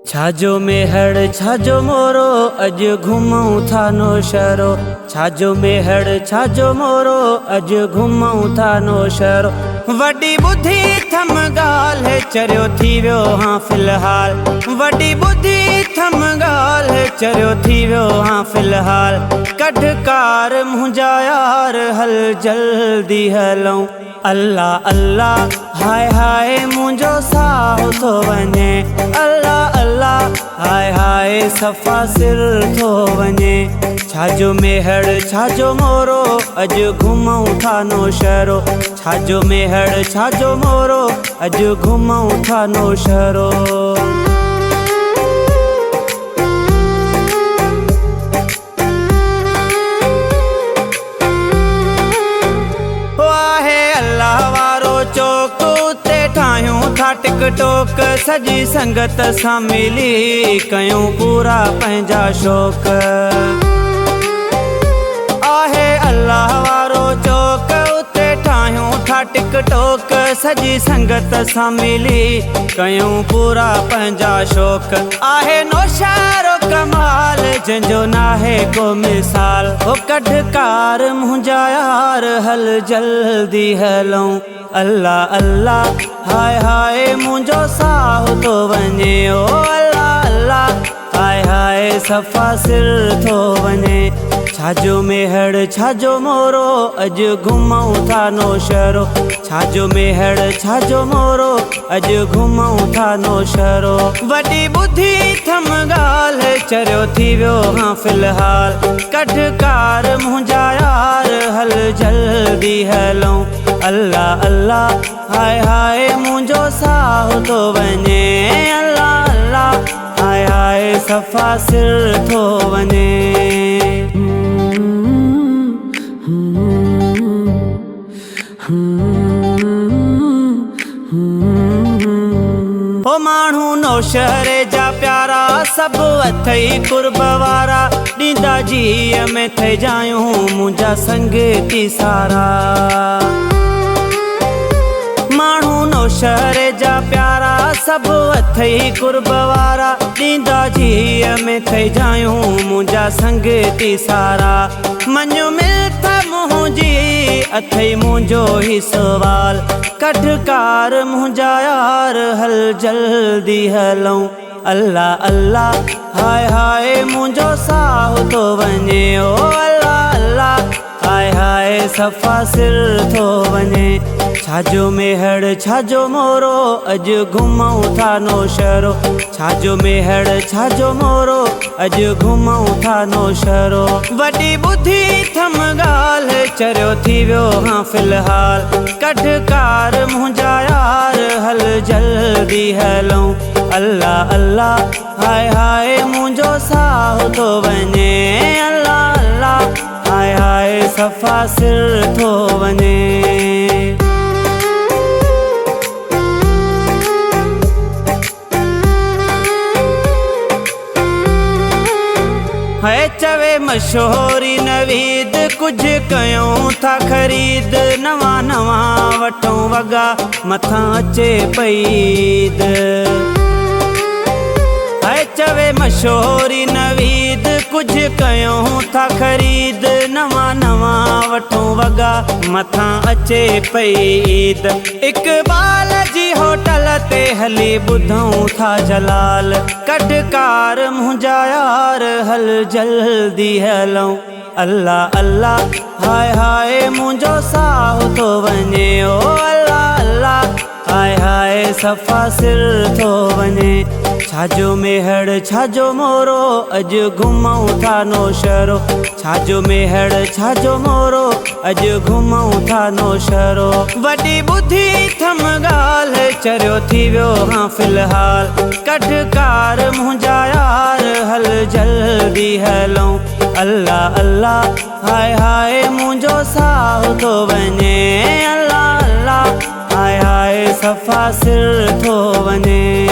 छाजो मेहड़ छाजो मोरो अज घुमऊं था नौशहरो। छाजो मेहड़ छाजो मोरो अज घुमऊं था नौशहरो। वड्डी बुद्धि थम ॻाल्हि चरियो थी वियो हाँ फ़िलहाल। वड्डी बुद्धि थम ॻाल्हि चरियो थी वियो हाँ फ़िलहाल। कढ कार मुंहिंजा यार हल जल्दी हलऊं। अल्लाह अल्लाह हाय हाय मुंहिंजो साहु थो वञे। अल्लाह अल्लाह हाय हाय सफ़ा सिर थो वञे। छाजो मेहड़ छाजो मोरो अज घुमऊं था नौशहरो। छाजो मेहड़ छाजो मोरो अज घुमऊं था नौशहरो। चौक उते ठाहियूं था टिकटोक। सजी संगत सां मिली कयूं पूरा पंहिंजा शौक़। आहे अल्लाह वारो चौक उते ठाहियूं था टिकटोक। सजी संगत सां मिली कयूं पूरा पंहिंजा शौक़। आहे नौशहरो कमाल जंहिंजो नाहे को मिसाल। हो कढ कार मुंहिंजा यार हल जल्दी हलऊं। अल्लाह अल्लाह हाय हाय मुंहिंजो साहु थो वञे। ओ अल्लाह अल्लाह हाय हाय सफ़ा सिर थो वञे। छाजो मेहड़ छाजो मोरो अज घुमऊं था नौशहरो। छाजो मेहड़ छाजो मोरो अज घुमऊं था नौशहरो। वड्डी बुद्धि थम ॻाल्हि चरियो थी वियो हाँ फ़िलहाल। कढ कार मुंहिंजा यार हल जल्दी हलऊं। अल्लाह अल्लाह हाय हाय मुंहिंजो साहु थो वञे। अल्लाह अल्लाह हाय हाय सफ़ा सिर थो वञे। ओ माण्हू नौशहरे जा प्यारा सभु अथई कुर्ब वारा। ॾींदा जीअ में थई जायूं मुंहिंजा संगती सारा। माण्हू नौशहरे जा प्यारा सभु अथई कुर्ब वारा। ॾींदा जीअ में थई जायूं मुंहिंजा संगती सारा। मञो मिलत मुंहिंजी अथई मुंहिंजो ही सवाल। कढ कार मुंहिंजा यार हल जल्दी हलऊं। अल्लाह अल्लाह हाय हाय मुंहिंजो साहु थो वञे। ओ अल्लाह अल्लाह हाय हाय सफ़ा सिर थो वञे। छाजो मेहड़ छाजो मोरो अज घुमऊं था नौशहरो। छाजो मेहड़ छाजो मोरो अज घुमऊं था नौशहरो। वड्डी बुद्धि थम ॻाल्हि चरियो थी वियो हाँ फ़िलहाल। कढ कार मुंहिंजा यार हल जल्दी हलऊं। अल्लाह अल्लाह हाय हाय मुंहिंजो साहु थो वञे। अल्लाह अल्लाह हाय हाय सफ़ा सिर थो वञे। है चवे मशहूरी नवीद कुछ कयूं था ख़रीद। नवा नवा वठूं वॻा मथां अचे पईद। है चवे मशहूरी नवीद कुछ कयूं था ख़रीद। नवा नवा वठूं वॻा मथां अचे पईद। इक़बाल जी होटल ते हली ॿुधूं था जलाल। कढ कार मुंहिंजा यार हल जल्दी हलऊं। अल्लाह अल्लाह हाय हाय मुंहिंजो साहु थो वञे। ओ अल्लाह अल्लाह हाय हाय सफ़ा सिर थो वञे। छाजो मेहड़ छाजो मोरो अज घुमऊं था नौशहरो। छाजो मेहड़ छाजो मोरो अज घुमऊं था नौशहरो। वड्डी बुद्धि थम ॻाल्हि चरियो थी वियो हाँ फ़िलहाल। कढ कार मुंहिंजा यार हल जल्दी हलऊं। अल्लाह अल्लाह हाय हाय मुंहिंजो साहु थो वञे। अल्लाह अल्लाह हाय हाय सफ़ा सिर थो वञे।